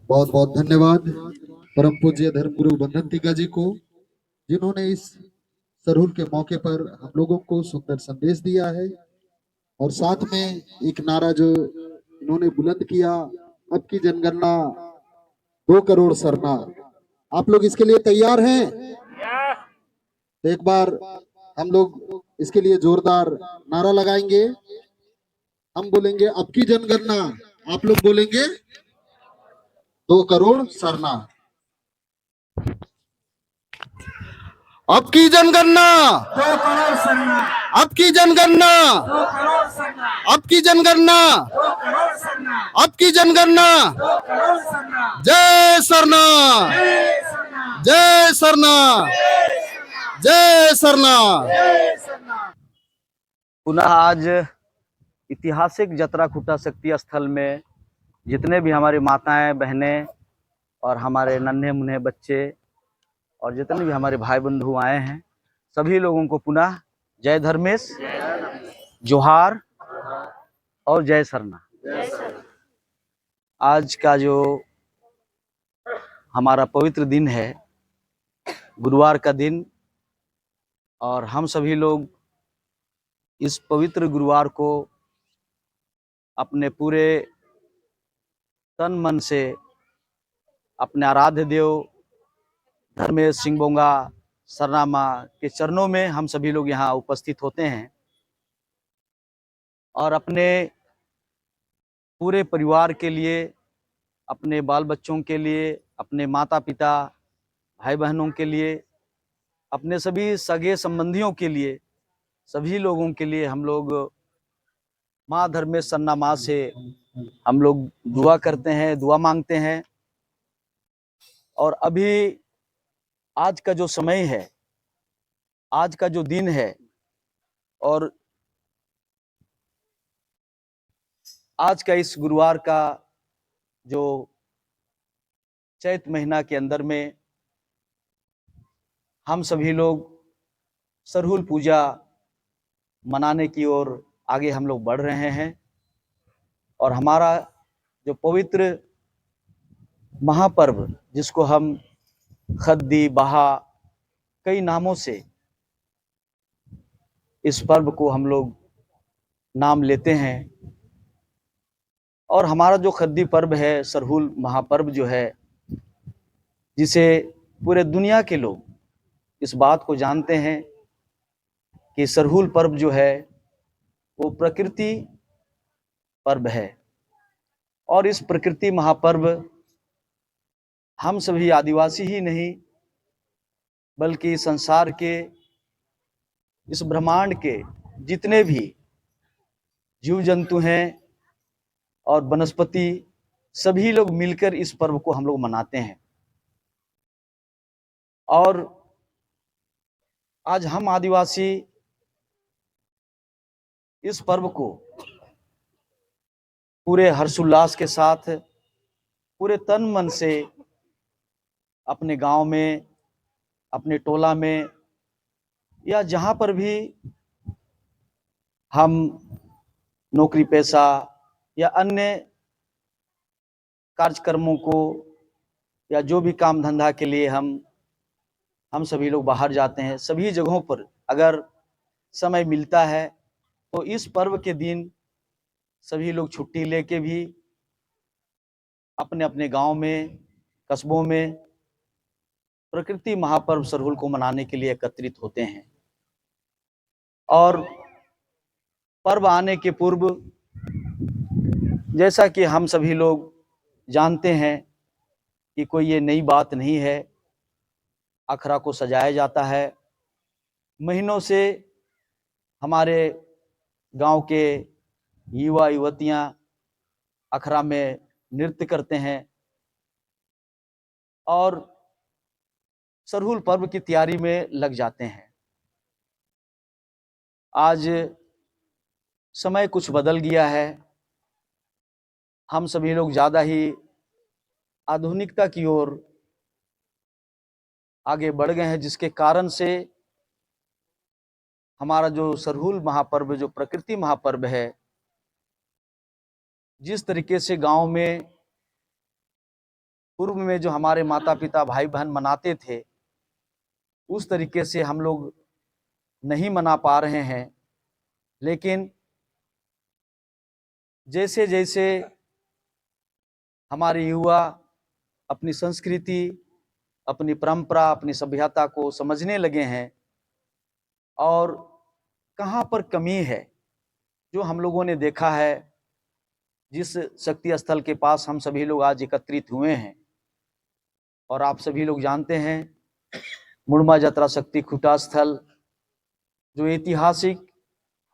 बहुत बहुत धन्यवाद परम पूज्य धर्मगुरु बंधन टीका जी को, जिन्होंने इस सरहुल के मौके पर हम लोगों को सुंदर संदेश दिया है। और साथ में एक नारा जो इन्होंने बुलंद किया, अब की जनगणना 2 करोड़ सरना। आप लोग इसके लिए तैयार हैं? तो एक बार हम लोग इसके लिए जोरदार नारा लगाएंगे। हम बोलेंगे अब की जनगणना, आप लोग बोलेंगे 2 करोड़ सरना। अब की जनगणना 2 करोड़ सरना, अब की जनगणना 2 करोड़ सरना, अब की जनगणना 2 करोड़ सरना, अब की जनगणना 2 करोड़ सरना, जय सरना, जय सरना, जय सरना, जय सरना, जय सरना। जय सरना। पुनः आज ऐतिहासिक जतरा खूटा शक्ति स्थल में जितने भी हमारी माताएं बहनें और हमारे नन्हे मुन्ने बच्चे और जितने भी हमारे भाई बंधु आए हैं, सभी लोगों को पुनः जय धर्मेश, जोहार और जय सरना। आज का जो हमारा पवित्र दिन है, गुरुवार का दिन, और हम सभी लोग इस पवित्र गुरुवार को अपने पूरे तन मन से अपने आराध्य देव धर्मेश सिंह बोंगा सरना माँ के चरणों में हम सभी लोग यहाँ उपस्थित होते हैं और अपने पूरे परिवार के लिए, अपने बाल बच्चों के लिए, अपने माता पिता भाई बहनों के लिए, अपने सभी सगे संबंधियों के लिए, सभी लोगों के लिए हम लोग माँ धर्मेश सरना माँ से हम लोग दुआ करते हैं, दुआ मांगते हैं। और अभी आज का जो समय है, आज का जो दिन है, और आज का इस गुरुवार का जो चैत महीना के अंदर में हम सभी लोग सरहुल पूजा मनाने की ओर आगे हम लोग बढ़ रहे हैं। और हमारा जो पवित्र महापर्व, जिसको हम खद्दी बहा कई नामों से इस पर्व को हम लोग नाम लेते हैं, और हमारा जो खद्दी पर्व है, सरहुल महापर्व जो है, जिसे पूरे दुनिया के लोग इस बात को जानते हैं कि सरहुल पर्व जो है वो प्रकृति पर्व है। और इस प्रकृति महापर्व हम सभी आदिवासी ही नहीं, बल्कि संसार के, इस ब्रह्मांड के जितने भी जीव जंतु हैं और वनस्पति, सभी लोग मिलकर इस पर्व को हम लोग मनाते हैं। और आज हम आदिवासी इस पर्व को पूरे हर्षोल्लास के साथ, पूरे तन मन से अपने गांव में, अपने टोला में, या जहां पर भी हम नौकरी पेशा या अन्य कार्यक्रमों को, या जो भी काम धंधा के लिए हम सभी लोग बाहर जाते हैं, सभी जगहों पर अगर समय मिलता है तो इस पर्व के दिन सभी लोग छुट्टी लेके भी अपने अपने गांव में, कस्बों में प्रकृति महापर्व सरहुल को मनाने के लिए एकत्रित होते हैं। और पर्व आने के पूर्व, जैसा कि हम सभी लोग जानते हैं कि कोई ये नई बात नहीं है, अखरा को सजाया जाता है। महीनों से हमारे गांव के युवा युवतियां अखरा में नृत्य करते हैं और सरहुल पर्व की तैयारी में लग जाते हैं। आज समय कुछ बदल गया है, हम सभी लोग ज़्यादा ही आधुनिकता की ओर आगे बढ़ गए हैं, जिसके कारण से हमारा जो सरहुल महापर्व, जो प्रकृति महापर्व है, जिस तरीके से गांव में पूर्व में जो हमारे माता पिता भाई बहन मनाते थे उस तरीके से हम लोग नहीं मना पा रहे हैं। लेकिन जैसे जैसे हमारे युवा अपनी संस्कृति, अपनी परंपरा, अपनी सभ्यता को समझने लगे हैं और कहाँ पर कमी है, जो हम लोगों ने देखा है, जिस शक्ति स्थल के पास हम सभी लोग आज एकत्रित हुए हैं और आप सभी लोग जानते हैं मुड़मा जतरा शक्ति खुट्टा स्थल जो ऐतिहासिक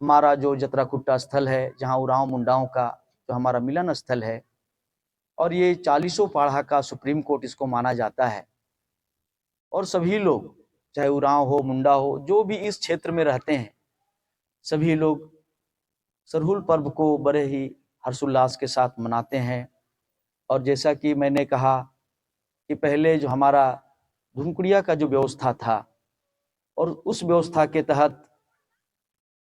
हमारा जो जतरा खुट्टा स्थल है, जहाँ उरांव मुंडाओं का जो हमारा मिलन स्थल है और ये 40 पाढ़ा का सुप्रीम कोर्ट इसको माना जाता है। और सभी लोग चाहे उरांव हो, मुंडा हो, जो भी इस क्षेत्र में रहते हैं, सभी लोग सरहुल पर्व को बड़े ही हर्षोल्लास के साथ मनाते हैं। और जैसा कि मैंने कहा कि पहले जो हमारा धुमकुड़िया का जो व्यवस्था था और उस व्यवस्था के तहत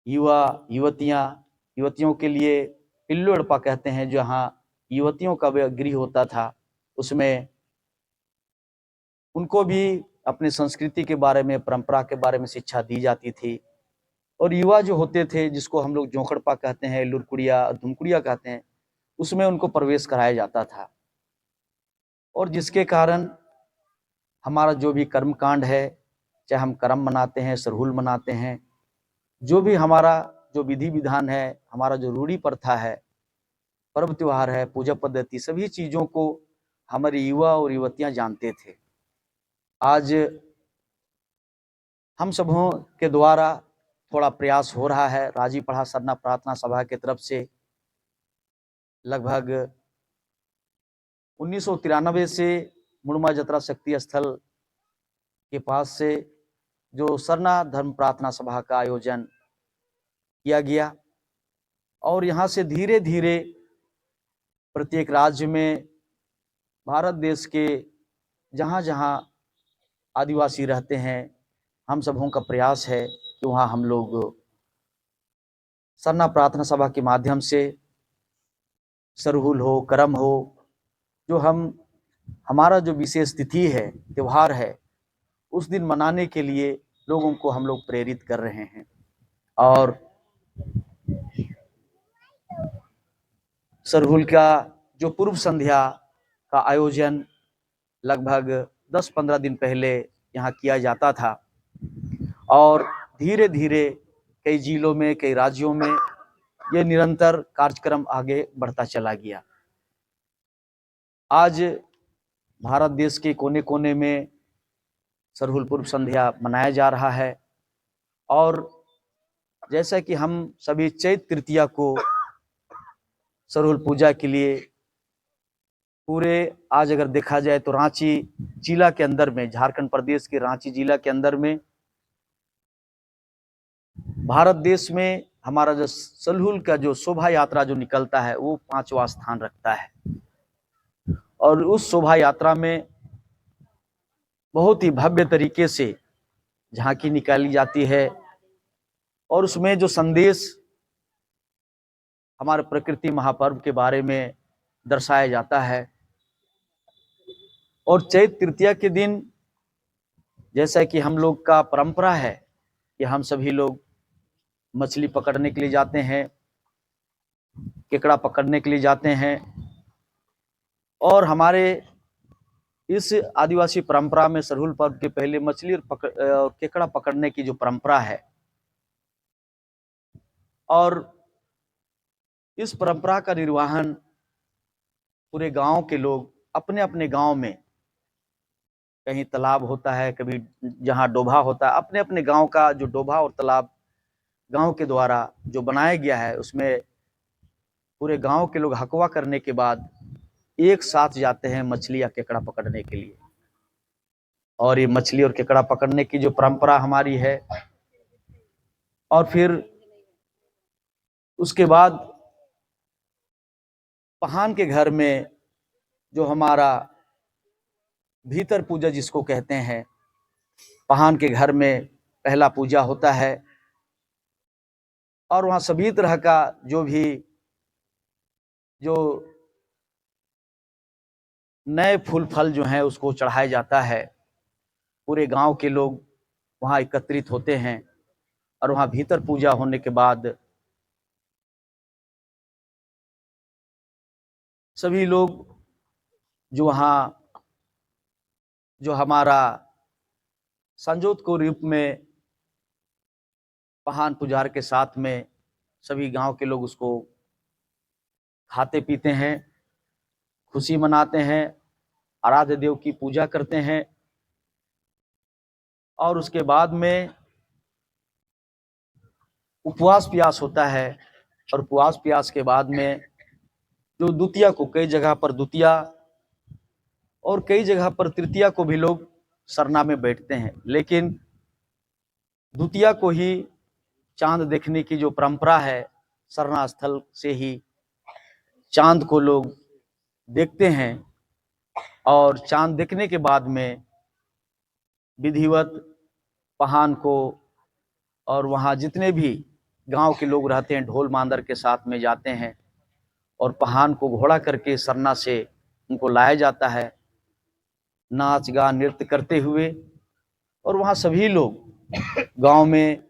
युवतियों के लिए पिल्लू अड़पा कहते हैं, जहाँ युवतियों का गृह होता था, उसमें उनको भी अपनी संस्कृति के बारे में, परंपरा के बारे में शिक्षा दी जाती थी। और युवा जो होते थे, जिसको हम लोग जोंखड़पा कहते हैं, लुरकुड़िया और धुमकुड़िया कहते हैं, उसमें उनको प्रवेश कराया जाता था। और जिसके कारण हमारा जो भी कर्मकांड है, चाहे हम कर्म मनाते हैं, सरहुल मनाते हैं, जो भी हमारा जो विधि विधान है, हमारा जो रूढ़ी प्रथा है, पर्व त्योहार है, पूजा पद्धति, सभी चीज़ों को हमारे युवा और युवतियां जानते थे। आज हम सबों के द्वारा थोड़ा प्रयास हो रहा है, राजी पढ़ा सरना प्रार्थना सभा की तरफ से लगभग 1993 से मुड़मा जतरा शक्ति स्थल के पास से जो सरना धर्म प्रार्थना सभा का आयोजन किया गया और यहाँ से धीरे धीरे प्रत्येक राज्य में, भारत देश के जहाँ जहाँ आदिवासी रहते हैं, हम सबों का प्रयास है कि वहाँ हम लोग सरना प्रार्थना सभा के माध्यम से सरहुल हो, करम हो, जो हमारा जो विशेष तिथि है, त्योहार है, उस दिन मनाने के लिए लोगों को हम लोग प्रेरित कर रहे हैं। और सरहुल का जो पूर्व संध्या का आयोजन लगभग 10-15 दिन पहले यहाँ किया जाता था और धीरे धीरे कई जिलों में, कई राज्यों में ये निरंतर कार्यक्रम आगे बढ़ता चला गया। आज भारत देश के कोने कोने में सरहुल पूर्व संध्या मनाया जा रहा है और जैसा कि हम सभी चैत तृतीया को सरहुल पूजा के लिए पूरे, आज अगर देखा जाए तो रांची जिला के अंदर में, झारखंड प्रदेश के रांची जिला के अंदर में, भारत देश में हमारा जो सरहुल का जो शोभा यात्रा जो निकलता है वो 5वां स्थान रखता है। और उस शोभा यात्रा में बहुत ही भव्य तरीके से झांकी निकाली जाती है और उसमें जो संदेश हमारे प्रकृति महापर्व के बारे में दर्शाया जाता है। और चैत तृतीया के दिन जैसा कि हम लोग का परंपरा है कि हम सभी लोग मछली पकड़ने के लिए जाते हैं, केकड़ा पकड़ने के लिए जाते हैं और हमारे इस आदिवासी परंपरा में सरहुल पर्व के पहले मछली और केकड़ा पकड़ने की जो परंपरा है और इस परंपरा का निर्वहन पूरे गांव के लोग अपने अपने गांव में, कहीं तालाब होता है, कभी जहां डोभा होता है, अपने अपने गांव का जो डोभा और तालाब गांव के द्वारा जो बनाया गया है, उसमें पूरे गांव के लोग हकवा करने के बाद एक साथ जाते हैं मछली या केकड़ा पकड़ने के लिए। और ये मछली और केकड़ा पकड़ने की जो परंपरा हमारी है, और फिर उसके बाद पहान के घर में जो हमारा भीतर पूजा जिसको कहते हैं, पहान के घर में पहला पूजा होता है और वहाँ सभी तरह का जो भी जो नए फूल फल जो हैं उसको चढ़ाया जाता है। पूरे गांव के लोग वहां एकत्रित होते हैं और वहां भीतर पूजा होने के बाद सभी लोग जो वहां जो हमारा संजोत को रूप में पहान पुजार के साथ में सभी गांव के लोग उसको खाते पीते हैं, खुशी मनाते हैं, आराध्य देव की पूजा करते हैं। और उसके बाद में उपवास प्यास होता है और उपवास प्यास के बाद में जो द्वितीया को, कई जगह पर द्वितीया और कई जगह पर तृतीया को भी लोग सरना में बैठते हैं, लेकिन द्वितीया को ही चांद देखने की जो परंपरा है, सरना स्थल से ही चांद को लोग देखते हैं और चांद देखने के बाद में विधिवत पहान को और वहाँ जितने भी गांव के लोग रहते हैं ढोल मांदर के साथ में जाते हैं और पहान को घोड़ा करके सरना से उनको लाया जाता है, नाच गा नृत्य करते हुए। और वहाँ सभी लोग गांव में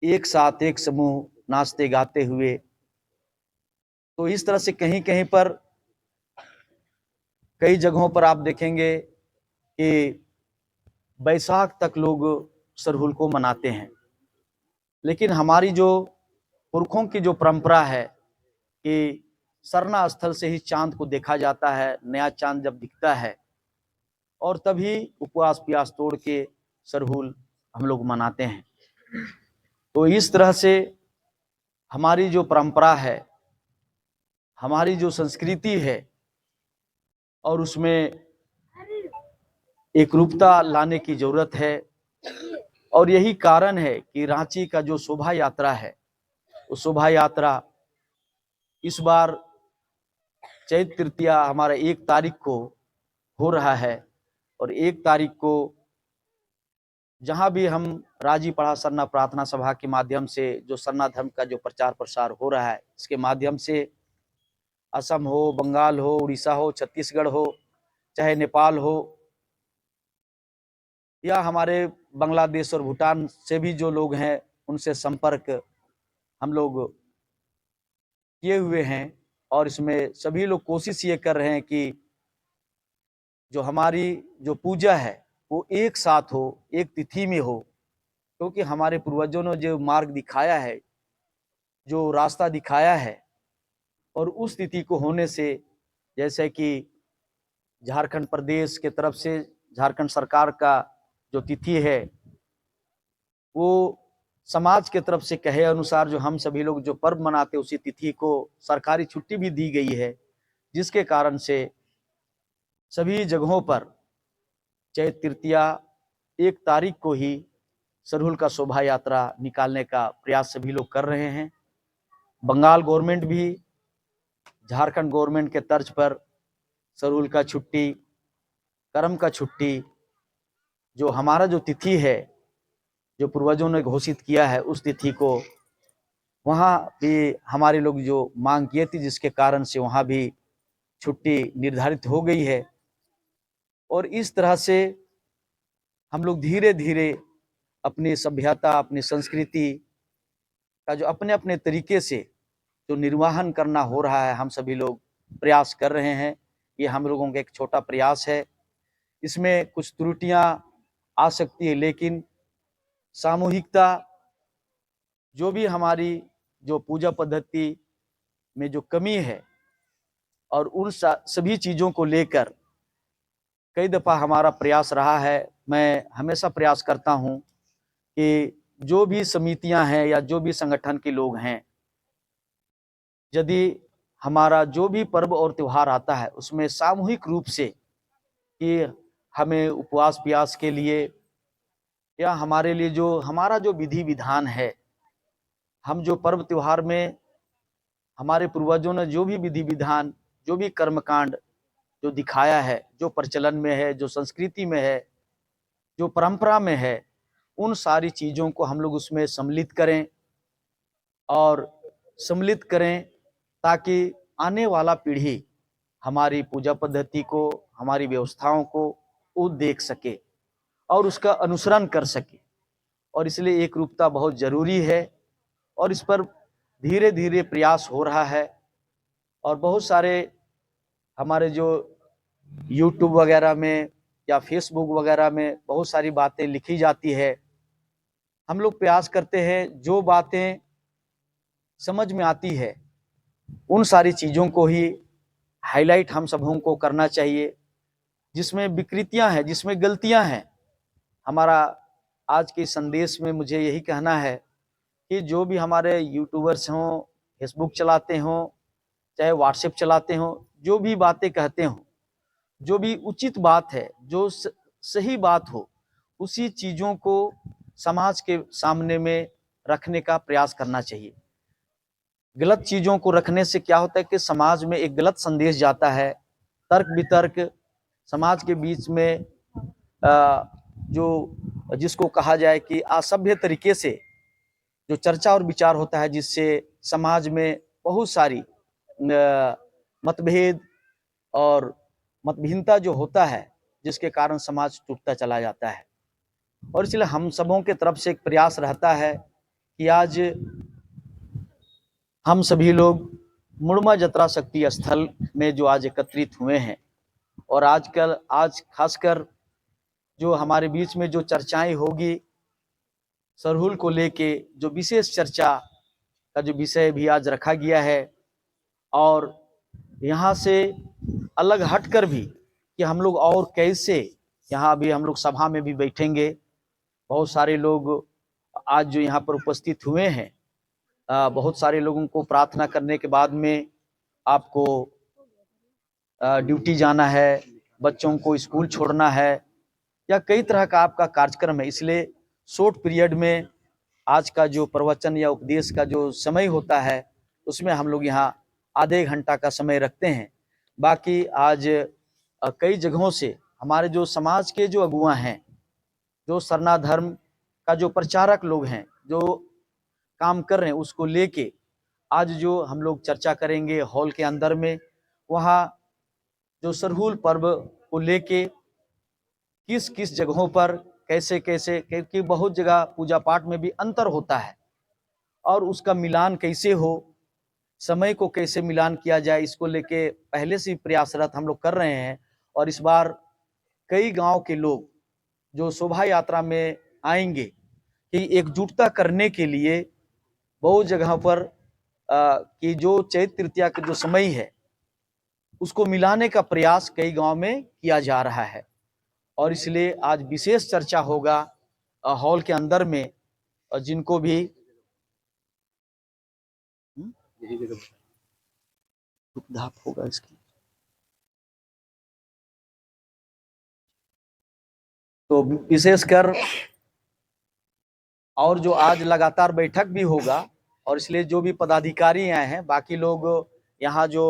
एक साथ एक समूह नाचते गाते हुए, तो इस तरह से कहीं कहीं पर कई जगहों पर आप देखेंगे कि बैसाख तक लोग सरहुल को मनाते हैं। लेकिन हमारी जो पुरखों की जो परंपरा है कि सरना स्थल से ही चांद को देखा जाता है, नया चांद जब दिखता है और तभी उपवास प्यास तोड़ के सरहुल हम लोग मनाते हैं। तो इस तरह से हमारी जो परंपरा है, हमारी जो संस्कृति है, और उसमें एक रूपता लाने की जरूरत है। और यही कारण है कि रांची का जो शोभा यात्रा है, वो शोभा यात्रा इस बार चैत्र तृतीया हमारा 1 तारीख को हो रहा है और 1 तारीख को जहां भी हम राजी पढ़ा सरना प्रार्थना सभा के माध्यम से जो सरना धर्म का जो प्रचार प्रसार हो रहा है, इसके माध्यम से असम हो, बंगाल हो, उड़ीसा हो, छत्तीसगढ़ हो, चाहे नेपाल हो या हमारे बांग्लादेश और भूटान से भी जो लोग हैं उनसे संपर्क हम लोग किए हुए हैं। और इसमें सभी लोग कोशिश ये कर रहे हैं कि जो हमारी जो पूजा है वो एक साथ हो, एक तिथि में हो, क्योंकि हमारे पूर्वजों ने जो मार्ग दिखाया है, जो रास्ता दिखाया है, और उस तिथि को होने से, जैसे कि झारखंड प्रदेश के तरफ से झारखंड सरकार का जो तिथि है वो समाज के तरफ से कहे अनुसार जो हम सभी लोग जो पर्व मनाते उसी तिथि को सरकारी छुट्टी भी दी गई है, जिसके कारण से सभी जगहों पर चैत्र तृतीया 1 तारीख को ही सरहुल का शोभा यात्रा निकालने का प्रयास सभी लोग कर रहे हैं। बंगाल गवर्नमेंट भी झारखंड गवर्नमेंट के तर्ज पर सरहुल का छुट्टी, करम का छुट्टी, जो हमारा जो तिथि है जो पूर्वजों ने घोषित किया है, उस तिथि को वहाँ भी हमारे लोग जो मांग किए थी, जिसके कारण से वहाँ भी छुट्टी निर्धारित हो गई है। और इस तरह से हम लोग धीरे धीरे अपनी सभ्यता, अपनी संस्कृति का जो अपने अपने तरीके से जो निर्वाहन करना हो रहा है, हम सभी लोग प्रयास कर रहे हैं। ये हम लोगों का एक छोटा प्रयास है, इसमें कुछ त्रुटियां आ सकती है, लेकिन सामूहिकता जो भी हमारी जो पूजा पद्धति में जो कमी है और उन सभी चीज़ों को लेकर कई दफ़ा हमारा प्रयास रहा है। मैं हमेशा प्रयास करता हूं कि जो भी समितियां हैं या जो भी संगठन के लोग हैं, यदि हमारा जो भी पर्व और त्यौहार आता है उसमें सामूहिक रूप से कि हमें उपवास प्यास के लिए या हमारे लिए जो हमारा जो विधि विधान है, हम जो पर्व त्योहार में हमारे पूर्वजों ने जो भी विधि विधान, जो भी कर्मकांड जो दिखाया है, जो प्रचलन में है, जो संस्कृति में है, जो परंपरा में है, उन सारी चीज़ों को हम लोग उसमें सम्मिलित करें और सम्मिलित करें ताकि आने वाला पीढ़ी हमारी पूजा पद्धति को, हमारी व्यवस्थाओं को वो देख सके और उसका अनुसरण कर सके। और इसलिए एक रूपता बहुत जरूरी है और इस पर धीरे धीरे प्रयास हो रहा है। और बहुत सारे हमारे जो यूट्यूब वगैरह में या फेसबुक वगैरह में बहुत सारी बातें लिखी जाती है। हम लोग प्रयास करते हैं जो बातें समझ में आती है उन सारी चीज़ों को ही हाईलाइट हम सबों को करना चाहिए। जिसमें विकृतियां हैं, जिसमें गलतियां हैं, हमारा आज के संदेश में मुझे यही कहना है कि जो भी हमारे यूट्यूबर्स हों, फेसबुक चलाते हों, चाहे व्हाट्सएप चलाते हों, जो भी बातें कहते हों, जो भी उचित बात है, जो सही बात हो, उसी चीज़ों को समाज के सामने में रखने का प्रयास करना चाहिए। गलत चीज़ों को रखने से क्या होता है कि समाज में एक गलत संदेश जाता है। तर्क वितर्क समाज के बीच में जो जिसको कहा जाए कि असभ्य तरीके से जो चर्चा और विचार होता है, जिससे समाज में बहुत सारी मतभेद और मतभिन्नता जो होता है, जिसके कारण समाज टूटता चला जाता है। और इसलिए हम सबों के तरफ से एक प्रयास रहता है कि आज हम सभी लोग मुड़मा जतरा शक्ति स्थल में जो आज एकत्रित हुए हैं और आज खासकर जो हमारे बीच में जो चर्चाएं होगी सरहुल को लेके, जो विशेष चर्चा का जो विषय भी आज रखा गया है, और यहाँ से अलग हटकर भी कि हम लोग और कैसे यहाँ भी हम लोग सभा में भी बैठेंगे। बहुत सारे लोग आज जो यहाँ पर उपस्थित हुए हैं, बहुत सारे लोगों को प्रार्थना करने के बाद में आपको ड्यूटी जाना है, बच्चों को स्कूल छोड़ना है, या कई तरह का आपका कार्यक्रम है। इसलिए शॉर्ट पीरियड में आज का जो प्रवचन या उपदेश का जो समय होता है उसमें हम लोग यहाँ आधे घंटा का समय रखते हैं। बाकी आज कई जगहों से हमारे जो समाज के जो अगुआ हैं, जो सरना धर्म का जो प्रचारक लोग हैं, जो काम कर रहे हैं, उसको लेके आज जो हम लोग चर्चा करेंगे हॉल के अंदर में, वहाँ जो सरहुल पर्व को लेके किस किस जगहों पर कैसे कैसे, क्योंकि बहुत जगह पूजा पाठ में भी अंतर होता है और उसका मिलान कैसे हो, समय को कैसे मिलान किया जाए, इसको लेके पहले से प्रयासरत हम लोग कर रहे हैं। और इस बार कई गांव के लोग जो शोभा यात्रा में आएंगे कि एकजुटता करने के लिए बहुत जगह पर कि जो चैत्र तृतीया का जो समय है उसको मिलाने का प्रयास कई गांव में किया जा रहा है। और इसलिए आज विशेष चर्चा होगा हॉल के अंदर में, और जिनको भी धाप होगा इसकी, तो विशेषकर और जो आज लगातार बैठक भी होगा, और इसलिए जो भी पदाधिकारी आए हैं, बाकी लोग यहाँ जो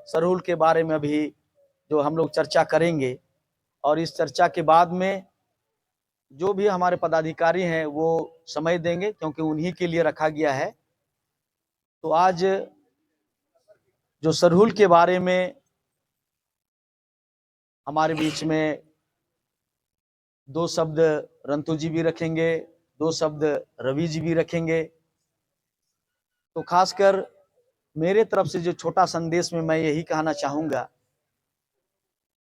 सरहुल के बारे में भी जो हम लोग चर्चा करेंगे, और इस चर्चा के बाद में जो भी हमारे पदाधिकारी हैं वो समय देंगे, क्योंकि उन्हीं के लिए रखा गया है। तो आज जो सरहुल के बारे में हमारे बीच में 2 शब्द रंतु जी भी रखेंगे, 2 शब्द रवि जी भी रखेंगे। तो खासकर मेरे तरफ से जो छोटा संदेश में मैं यही कहना चाहूँगा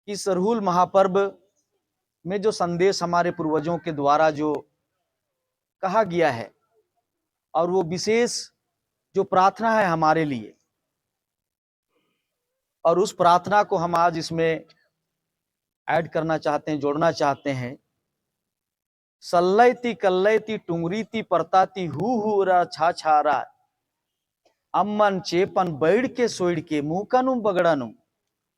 कि सरहुल महापर्व में जो संदेश हमारे पूर्वजों के द्वारा जो कहा गया है, और वो विशेष जो प्रार्थना है हमारे लिए, और उस प्रार्थना को हम आज इसमें ऐड करना चाहते हैं, जोड़ना चाहते हैं। सल्लैती कल्लैती टुंगरीती परताती हु रा छा छारा अम्मन चेपन बैठ के सोइड़ के मूकनु बगड़नु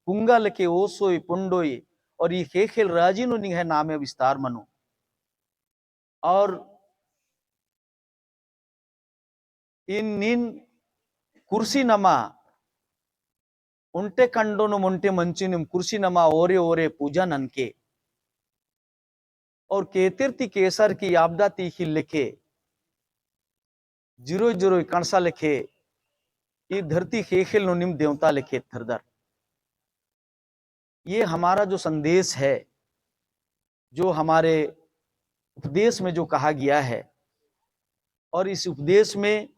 कुंगल के ओसोई पुंडोई और ये खेल राजीनु निह नामे विस्तार मनु। और इन कुर्सी नमा उन्टे कंडोनु मुंटे मंचिनुम कुर्सी नमा ओरे ओरे पूजा ननके, और केतिरती केसर की आपदा तीखी लिखे जीरो जीरो कणसा लिखे, ये धरती खेखिल नो निम देवता लिखे थरदर। ये हमारा जो संदेश है, जो हमारे उपदेश में जो कहा गया है, और इस उपदेश में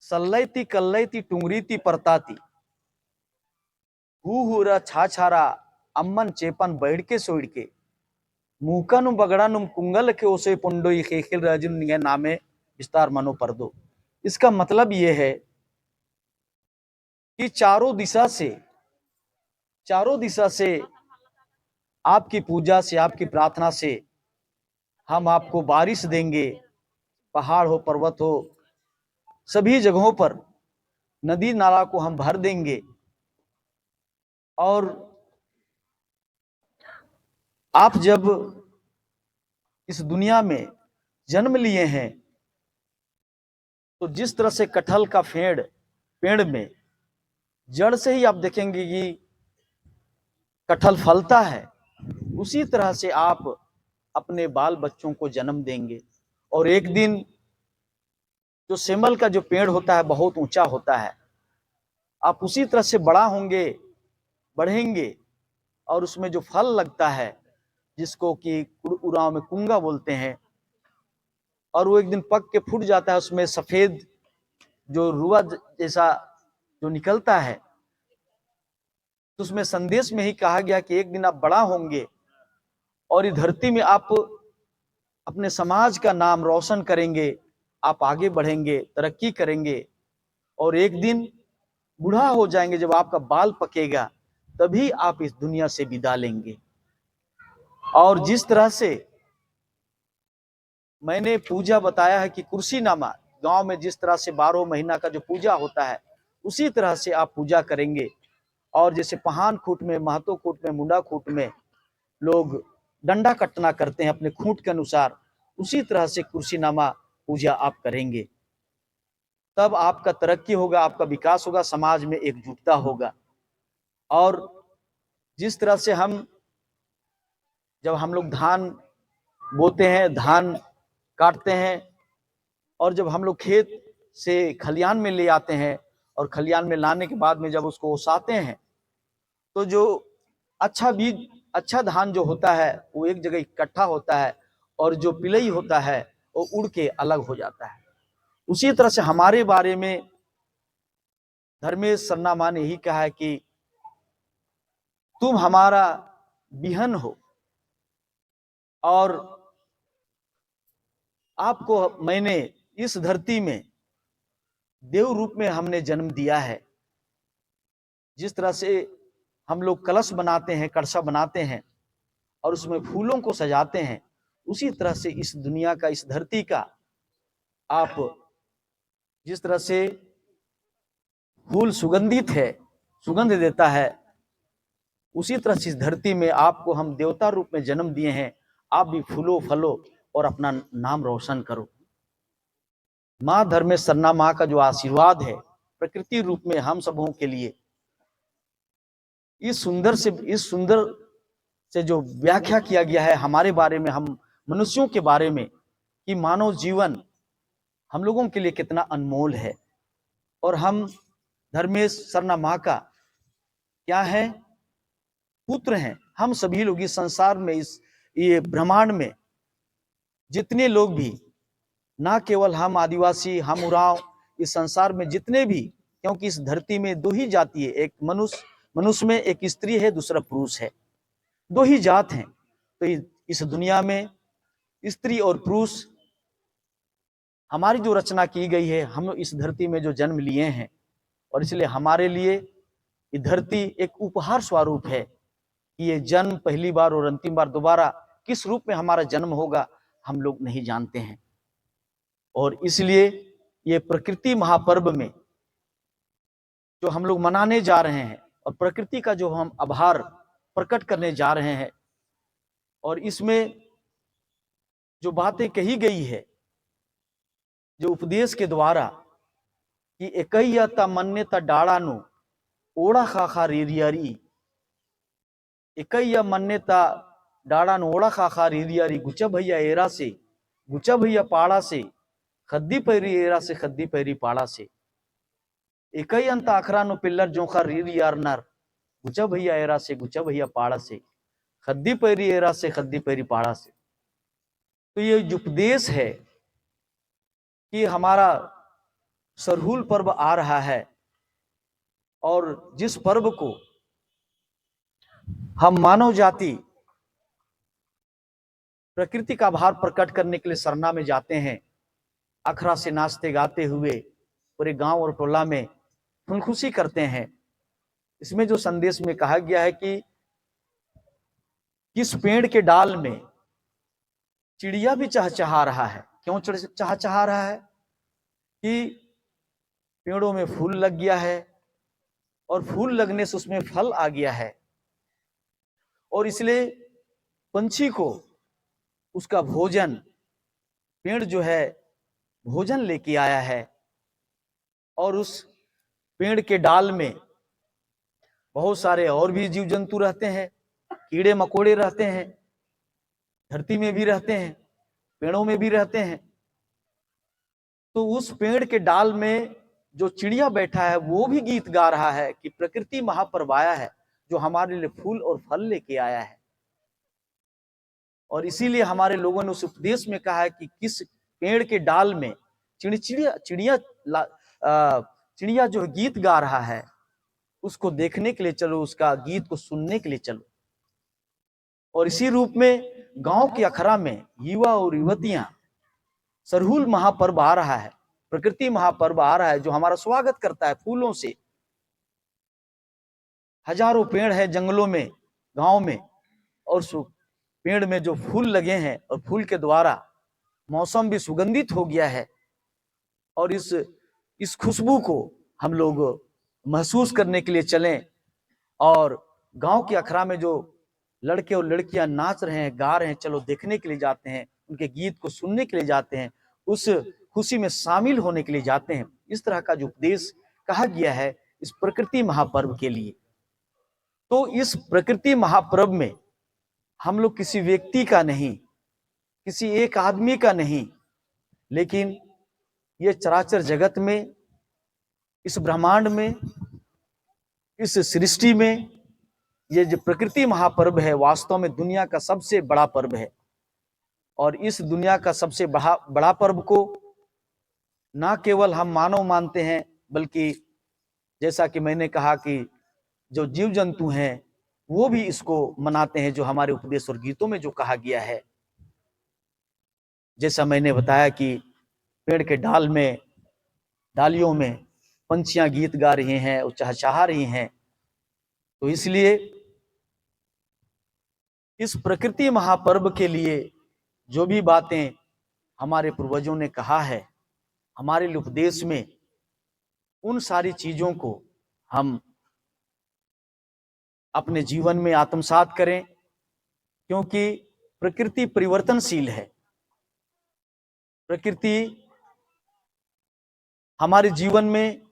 सल्लैती कल्लैती टुंगरीती परताती हूरा छाछारा अम्मन चेपन बैठ के सोइड के मूकनु बगड़ानुम कुंगल के ओसे पुंडो खेखिल राजुन निगे नामे विस्तार मनो पर दो। इसका मतलब ये है कि चारों दिशा से आपकी पूजा से, आपकी प्रार्थना से हम आपको बारिश देंगे। पहाड़ हो, पर्वत हो, सभी जगहों पर नदी नाला को हम भर देंगे। और आप जब इस दुनिया में जन्म लिए हैं तो जिस तरह से कटहल का पेड़ में जड़ से ही आप देखेंगे कि कटहल फलता है, उसी तरह से आप अपने बाल बच्चों को जन्म देंगे। और एक दिन जो सेमल का जो पेड़ होता है बहुत ऊंचा होता है, आप उसी तरह से बड़ा होंगे, बढ़ेंगे, और उसमें जो फल लगता है जिसको कि उराव में कुंगा बोलते हैं, और वो एक दिन पक के फूट जाता है, उसमें सफेद जो रुआ जैसा जो निकलता है, तो उसमें संदेश में ही कहा गया कि एक दिन आप बड़ा होंगे और इस धरती में आप अपने समाज का नाम रोशन करेंगे, आप आगे बढ़ेंगे, तरक्की करेंगे, और एक दिन बूढ़ा हो जाएंगे। जब आपका बाल पकेगा तभी आप इस दुनिया से विदा लेंगे। और जिस तरह से मैंने पूजा बताया है कि कुर्सीनामा गांव में जिस तरह से 12 महीना का जो पूजा होता है, उसी तरह से आप पूजा करेंगे। और जैसे पहान खूट में, महतो खूट में, मुंडा खूट में लोग डंडा कटना करते हैं अपने खूंट के अनुसार, उसी तरह से कुर्सीनामा पूजा आप करेंगे। तब आपका तरक्की होगा, आपका विकास होगा, समाज में एकजुटता होगा। और जिस तरह से जब हम लोग धान बोते हैं, धान काटते हैं, और जब हम लोग खेत से खलियान में ले आते हैं, और खलियान में लाने के बाद में जब उसको ओसाते हैं, तो जो अच्छा बीज, अच्छा धान जो होता है वो एक जगह इकट्ठा होता है, और जो पिलई होता है वो उड़ के अलग हो जाता है। उसी तरह से हमारे बारे में धर्मेश सरना मां ने यही कहा है कि तुम हमारा बिहन हो, और आपको मैंने इस धरती में देव रूप में हमने जन्म दिया है। जिस तरह से हम लोग कलश बनाते हैं, कलशा बनाते हैं, और उसमें फूलों को सजाते हैं, उसी तरह से इस दुनिया का, इस धरती का आप जिस तरह से फूल सुगंधित है, सुगंध देता है, उसी तरह से इस धरती में आपको हम देवता रूप में जन्म दिए हैं। आप भी फूलो फलो और अपना नाम रोशन करो। माँ धर्मेश सरना माँ का जो आशीर्वाद है प्रकृति रूप में हम सबों के लिए, इस सुंदर से जो व्याख्या किया गया है हमारे बारे में, हम मनुष्यों के बारे में, कि मानव जीवन हम लोगों के लिए कितना अनमोल है। और हम धर्मेश सरना माँ का क्या है, पुत्र हैं। हम सभी लोग इस संसार में, ये ब्रह्मांड में जितने लोग भी, ना केवल हम आदिवासी, हम उरांव, इस संसार में जितने भी, क्योंकि इस धरती में दो ही जाति है, एक मनुष्य में एक स्त्री है, दूसरा पुरुष है, दो ही जात हैं। तो इस दुनिया में स्त्री और पुरुष हमारी जो रचना की गई है, हम इस धरती में जो जन्म लिए हैं, और इसलिए हमारे लिए ये धरती एक उपहार स्वरूप है कि ये जन्म पहली बार और अंतिम बार दोबारा किस रूप में हमारा जन्म होगा हम लोग नहीं जानते हैं। और इसलिए ये प्रकृति महापर्व में जो हम लोग मनाने जा रहे हैं, और प्रकृति का जो हम आभार प्रकट करने जा रहे हैं, और इसमें जो बातें कही गई है, जो उपदेश के द्वारा, कि एकैयता मन्यता डाड़ानु ओड़ा खाखा रेरियारी, एकैया मन्यता डाड़ानु ओड़ा खाखा रेरियारी, गुचा भैया एरा से, गुचा भैया पाड़ा से, खद्दी पैरी एरा से, खद्दी पैरी पाड़ा से, एकई अंत आखरा नु पिल्लर जोखा रीर यार नर, गुचा भैया एरा से गुचा भैया पाड़ा से, खद्दी पैरी एरा से खद्दी पैरी पाड़ा से। तो ये जो उपदेश है कि हमारा सरहुल पर्व आ रहा है और जिस पर्व को हम मानव जाति प्रकृति का आभार प्रकट करने के लिए सरना में जाते हैं, अखरा से नाचते गाते हुए पूरे गांव और टोला में खुशी करते हैं। इसमें जो संदेश में कहा गया है कि किस पेड़ के डाल में चिड़िया भी चहचहा रहा है। क्यों चहचहा रहा है? कि पेड़ों में फूल लग गया है और फूल लगने से उसमें फल आ गया है, और इसलिए पंछी को उसका भोजन, पेड़ जो है भोजन लेके आया है। और उस पेड़ के डाल में बहुत सारे और भी जीव जंतु रहते हैं, कीड़े मकोड़े रहते हैं, धरती में भी रहते हैं, पेड़ों में भी रहते हैं। तो उस पेड़ के डाल में जो चिड़िया बैठा है वो भी गीत गा रहा है कि प्रकृति महापर्व आया है जो हमारे लिए फूल और फल लेके आया है। और इसीलिए हमारे लोगों ने उस उपदेश में कहा है कि किस पेड़ के डाल में चिड़िया जो गीत गा रहा है उसको देखने के लिए चलो, उसका गीत को सुनने के लिए चलो। और इसी रूप में गांव के अखड़ा में युवा और युवतियां, सरहुल महापर्व आ रहा है, प्रकृति महापर्व आ रहा है जो हमारा स्वागत करता है फूलों से। हजारों पेड़ है जंगलों में, गांव में, और पेड़ में जो फूल लगे हैं और फूल के द्वारा मौसम भी सुगंधित हो गया है। और इस खुशबू को हम लोग महसूस करने के लिए चलें। और गांव के अखड़ा में जो लड़के और लड़कियां नाच रहे हैं, गा रहे हैं, चलो देखने के लिए जाते हैं, उनके गीत को सुनने के लिए जाते हैं, उस खुशी में शामिल होने के लिए जाते हैं। इस तरह का जो उपदेश कहा गया है इस प्रकृति महापर्व के लिए। तो इस प्रकृति महापर्व में हम लोग किसी व्यक्ति का नहीं, किसी एक आदमी का नहीं, लेकिन ये चराचर जगत में, इस ब्रह्मांड में, इस सृष्टि में ये जो प्रकृति महापर्व है वास्तव में दुनिया का सबसे बड़ा पर्व है। और इस दुनिया का सबसे बड़ा पर्व को ना केवल हम मानव मानते हैं, बल्कि जैसा कि मैंने कहा कि जो जीव जंतु हैं वो भी इसको मनाते हैं, जो हमारे उपदेश और गीतों में जो कहा गया है। जैसा मैंने बताया कि पेड़ के डालियों में पंछियां गीत गा रही हैं और चहचहा रही हैं। तो इसलिए इस प्रकृति महापर्व के लिए जो भी बातें हमारे पूर्वजों ने कहा है हमारे लिए उपदेश में, उन सारी चीजों को हम अपने जीवन में आत्मसात करें, क्योंकि प्रकृति परिवर्तनशील है। प्रकृति हमारे जीवन में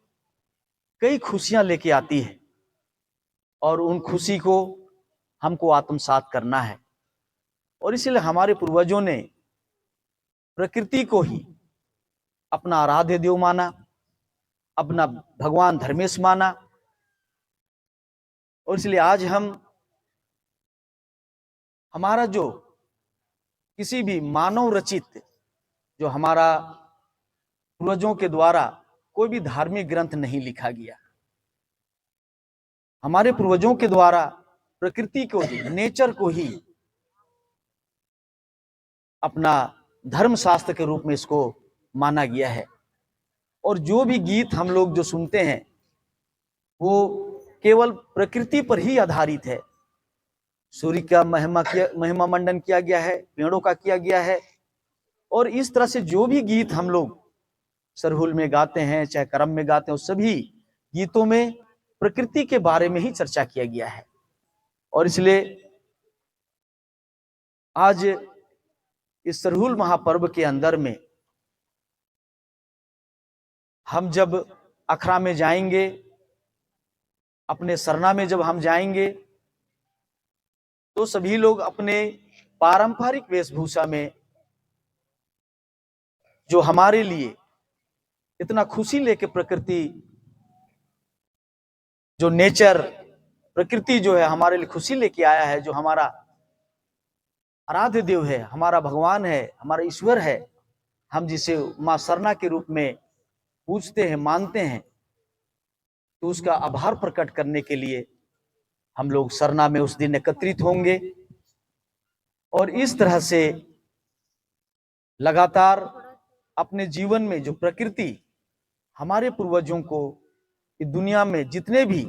कई खुशियां लेके आती है और उन खुशी को हमको आत्मसात करना है। और इसलिए हमारे पूर्वजों ने प्रकृति को ही अपना आराध्य देव माना, अपना भगवान धर्मेश माना। और इसलिए आज हमारा जो किसी भी मानव रचित, जो हमारा पूर्वजों के द्वारा कोई भी धार्मिक ग्रंथ नहीं लिखा गया, हमारे पूर्वजों के द्वारा प्रकृति को ही, नेचर को ही अपना धर्म शास्त्र के रूप में इसको माना गया है। और जो भी गीत हम लोग जो सुनते हैं वो केवल प्रकृति पर ही आधारित है। सूर्य का महिमा मंडन किया गया है, पेड़ों का किया गया है। और इस तरह से जो भी गीत हम लोग सरहुल में गाते हैं, चाहे करम में गाते हैं, उस सभी गीतों में प्रकृति के बारे में ही चर्चा किया गया है। और इसलिए आज इस सरहुल महापर्व के अंदर में हम जब अखड़ा में जाएंगे, अपने सरना में जब हम जाएंगे, तो सभी लोग अपने पारंपरिक वेशभूषा में, जो हमारे लिए इतना खुशी लेके प्रकृति, जो नेचर प्रकृति जो है हमारे लिए खुशी लेके आया है, जो हमारा आराध्य देव है, हमारा भगवान है, हमारा ईश्वर है, हम जिसे माँ सरना के रूप में पूजते हैं, मानते हैं, तो उसका आभार प्रकट करने के लिए हम लोग सरना में उस दिन एकत्रित होंगे। और इस तरह से लगातार अपने जीवन में जो प्रकृति हमारे पूर्वजों को, इस दुनिया में जितने भी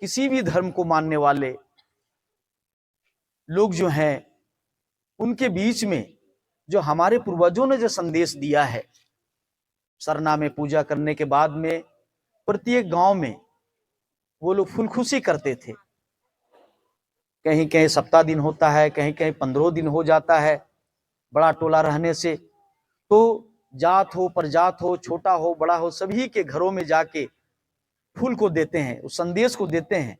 किसी भी धर्म को मानने वाले लोग जो हैं, उनके बीच में जो हमारे पूर्वजों ने जो संदेश दिया है, सरना में पूजा करने के बाद में प्रत्येक गांव में वो लोग फुल खुशी करते थे। कहीं कहीं सप्ताह दिन होता है, कहीं कहीं 15 दिन हो जाता है, बड़ा टोला रहने से। तो जात हो, प्रजात हो, छोटा हो, बड़ा हो, सभी के घरों में जाके फूल को देते हैं, उस संदेश को देते हैं,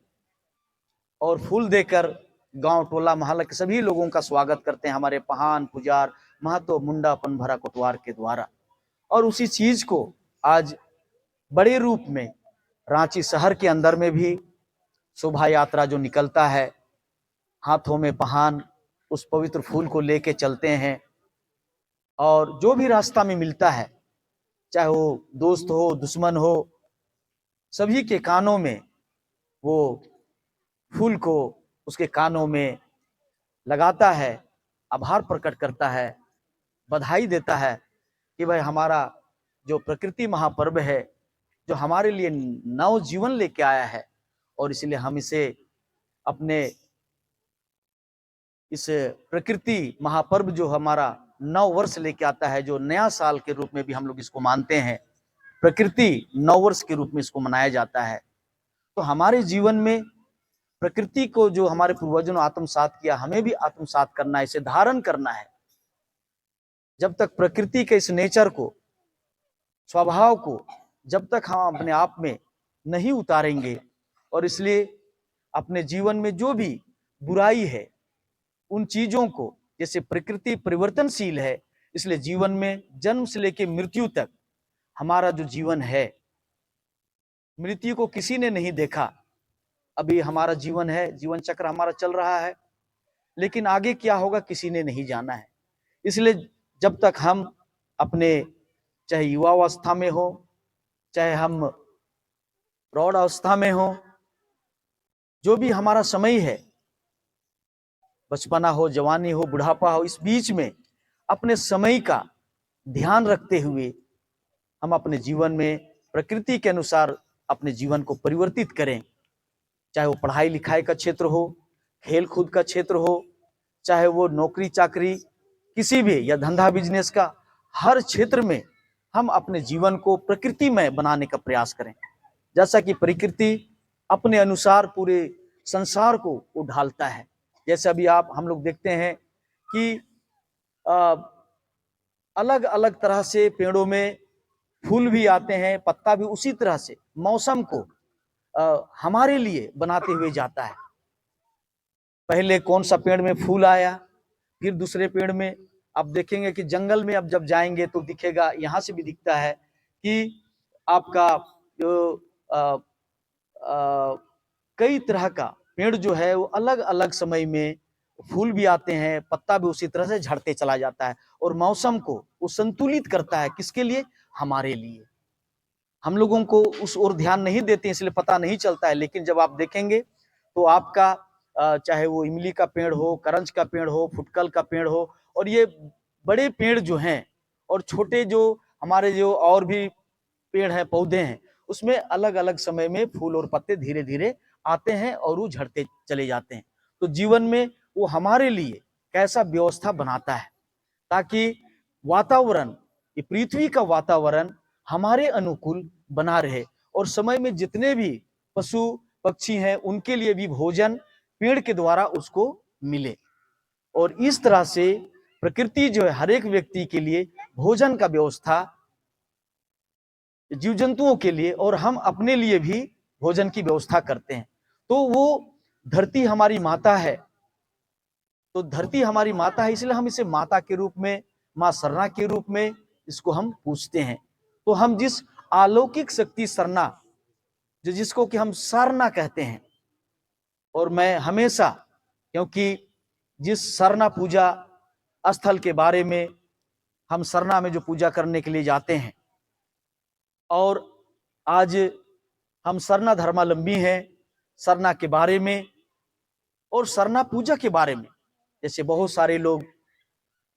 और फूल देकर गांव टोला मोहल्ला के सभी लोगों का स्वागत करते हैं हमारे पहान पुजार महतो मुंडा पनभरा कोटवार के द्वारा। और उसी चीज को आज बड़े रूप में रांची शहर के अंदर में भी शोभा यात्रा जो निकलता है, हाथों में पहान उस पवित्र फूल को लेके चलते हैं, और जो भी रास्ता में मिलता है, चाहे वो दोस्त हो, दुश्मन हो, सभी के कानों में वो फूल को उसके कानों में लगाता है, आभार प्रकट करता है, बधाई देता है कि भाई हमारा जो प्रकृति महापर्व है, जो हमारे लिए नव जीवन लेके आया है, और इसलिए हम इसे अपने इस प्रकृति महापर्व जो हमारा नव वर्ष लेके आता है, जो नया साल के रूप में भी हम लोग इसको मानते हैं, प्रकृति नव वर्ष के रूप में इसको मनाया जाता है। तो हमारे जीवन में प्रकृति को जो हमारे पूर्वजों ने आत्मसात किया, हमें भी आत्मसात करना है, इसे धारण करना है। जब तक प्रकृति के इस नेचर को, स्वभाव को जब तक हम अपने आप में नहीं उतारेंगे, और इसलिए अपने जीवन में जो भी बुराई है उन चीजों को, जैसे प्रकृति परिवर्तनशील है, इसलिए जीवन में जन्म से लेकर मृत्यु तक हमारा जो जीवन है, मृत्यु को किसी ने नहीं देखा। अभी हमारा जीवन है, जीवन चक्र हमारा चल रहा है, लेकिन आगे क्या होगा किसी ने नहीं जाना है। इसलिए जब तक हम अपने, चाहे युवावस्था में हो, चाहे हम प्रौढ़ अवस्था में हो, जो भी हमारा समय है, बचपना हो, जवानी हो, बुढ़ापा हो, इस बीच में अपने समय का ध्यान रखते हुए हम अपने जीवन में प्रकृति के अनुसार अपने जीवन को परिवर्तित करें। चाहे वो पढ़ाई लिखाई का क्षेत्र हो, खेल कूद का क्षेत्र हो, चाहे वो नौकरी चाकरी किसी भी, या धंधा बिजनेस का, हर क्षेत्र में हम अपने जीवन को प्रकृतिमय बनाने का प्रयास करें। जैसा कि प्रकृति अपने अनुसार पूरे संसार को वो ढालता है। जैसे अभी हम लोग देखते हैं कि अलग अलग तरह से पेड़ों में फूल भी आते हैं, पत्ता भी उसी तरह से मौसम को हमारे लिए बनाते हुए जाता है। पहले कौन सा पेड़ में फूल आया, फिर दूसरे पेड़ में, अब देखेंगे कि जंगल में अब जब जाएंगे तो दिखेगा, यहाँ से भी दिखता है कि आपका जो कई तरह का पेड़ जो है वो अलग अलग समय में फूल भी आते हैं, पत्ता भी उसी तरह से झड़ते चला जाता है, और मौसम को वो संतुलित करता है। किसके लिए? हमारे लिए। हम लोगों को उस ओर ध्यान नहीं देते, इसलिए पता नहीं चलता है। लेकिन जब आप देखेंगे तो आपका चाहे वो इमली का पेड़ हो, करंज का पेड़ हो, फुटकल का पेड़ हो, और ये बड़े पेड़ जो हैं और छोटे जो हमारे जो और भी पेड़ हैं, पौधे हैं, उसमें अलग अलग समय में फूल और पत्ते धीरे धीरे आते हैं और वो झड़ते चले जाते हैं। तो जीवन में वो हमारे लिए कैसा व्यवस्था बनाता है, ताकि वातावरण, ये पृथ्वी का वातावरण हमारे अनुकूल बना रहे, और समय में जितने भी पशु पक्षी हैं उनके लिए भी भोजन पेड़ के द्वारा उसको मिले। और इस तरह से प्रकृति जो है हर एक व्यक्ति के लिए भोजन का व्यवस्था, जीव जंतुओं के लिए और हम अपने लिए भी भोजन की व्यवस्था करते हैं। तो वो धरती हमारी माता है, तो धरती हमारी माता है, इसलिए हम इसे माता के रूप में, माँ सरना के रूप में इसको हम पूछते हैं। तो हम जिस अलौकिक शक्ति सरना, जिसको कि हम सरना कहते हैं, और मैं हमेशा, क्योंकि जिस सरना पूजा स्थल के बारे में हम सरना में जो पूजा करने के लिए जाते हैं, और आज हम सरना धर्मावलंबी हैं, सरना के बारे में और सरना पूजा के बारे में, जैसे बहुत सारे लोग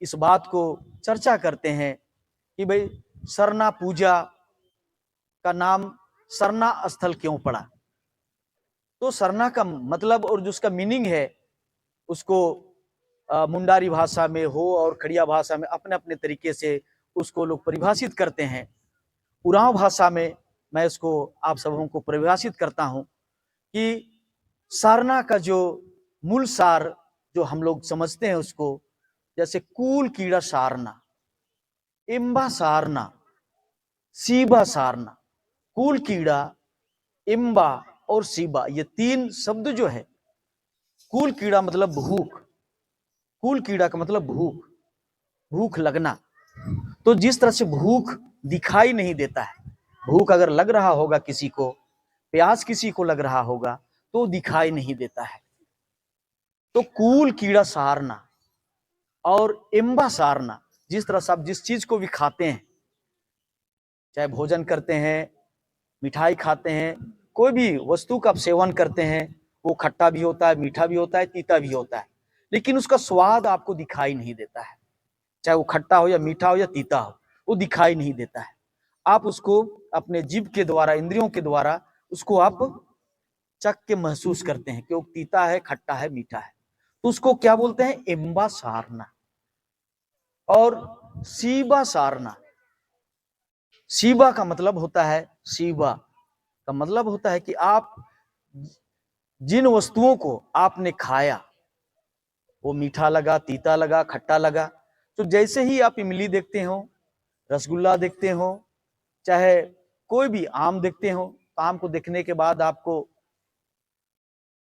इस बात को चर्चा करते हैं कि भाई सरना पूजा का नाम सरना स्थल क्यों पड़ा। तो सरना का मतलब और जो उसका मीनिंग है उसको मुंडारी भाषा में हो और खड़िया भाषा में अपने अपने तरीके से उसको लोग परिभाषित करते हैं। उरांव भाषा में मैं इसको आप सबों को परिभाषित करता हूं कि सारना का जो मूल सार जो हम लोग समझते हैं उसको, जैसे कूल कीड़ा सारना, इम्बा सारना, सीबा सारना। कूल कीड़ा, इम्बा और सीबा, ये तीन शब्द जो है, कूल कीड़ा मतलब भूख, कूल कीड़ा का मतलब भूख, भूख लगना। तो जिस तरह से भूख दिखाई नहीं देता है, भूख अगर लग रहा होगा किसी को, प्यास किसी को लग रहा होगा तो दिखाई नहीं देता है। तो कूल कीड़ा सारना और इम्बा सारना, जिस तरह से आप जिस चीज को भी खाते हैं, चाहे भोजन करते हैं, मिठाई खाते हैं, कोई भी वस्तु का आप सेवन करते हैं, वो खट्टा भी होता है, मीठा भी होता है, तीता भी होता है, लेकिन उसका स्वाद आपको दिखाई नहीं देता है। चाहे वो खट्टा हो या मीठा हो या तीता हो, वो दिखाई नहीं देता है। आप उसको अपने जीभ के द्वारा, इंद्रियों के द्वारा उसको आप चख के महसूस करते हैं कि वो तीता है, खट्टा है, मीठा है। तो उसको क्या बोलते हैं? इम्बा सारना। और सीबा सारना, सीबा का मतलब होता है, सीबा का मतलब होता है कि आप जिन वस्तुओं को आपने खाया वो मीठा लगा, तीता लगा, खट्टा लगा, तो जैसे ही आप इमली देखते हो, रसगुल्ला देखते हो, चाहे कोई भी आम देखते हो, तो आम को देखने के बाद आपको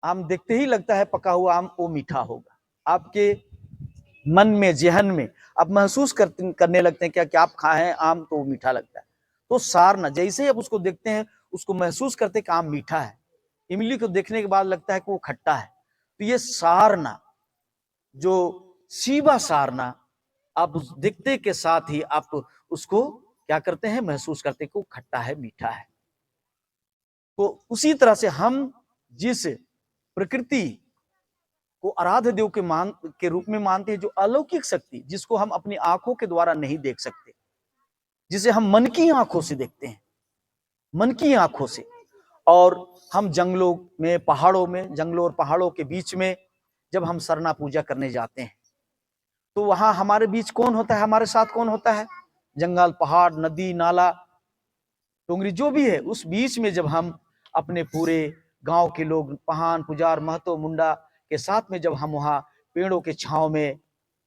आम देखते ही लगता है पका हुआ आम वो मीठा होगा। आपके मन में, जेहन में आप महसूस करने लगते हैं क्या कि आप खाए हैं आम तो वो मीठा लगता है। तो सारना, जैसे ही आप उसको देखते हैं उसको महसूस करते हैं कि आम मीठा है। इमली को देखने के बाद लगता है कि वो खट्टा है। तो ये सारना, जो सीबा सारना, आप उस देखते के साथ ही आप उसको क्या करते हैं? महसूस करते हैं कि वो खट्टा है, मीठा है। तो उसी तरह से हम जिस प्रकृति को आराध्य देव के रूप में मानते हैं, जो अलौकिक शक्ति जिसको हम अपनी आंखों के द्वारा नहीं देख सकते, जिसे हम मन की आंखों से देखते हैं, मन की आंखों से। और हम जंगलों में, पहाड़ों में, जंगलों और पहाड़ों के बीच में जब हम सरना पूजा करने जाते हैं तो वहां हमारे बीच कौन होता है? हमारे साथ कौन होता है? जंगल, पहाड़, नदी, नाला, डोंगरी जो भी है, उस बीच में जब हम अपने पूरे गांव के लोग, पहान, पुजार, महतो, मुंडा के साथ में जब हम वहाँ पेड़ों के छांव में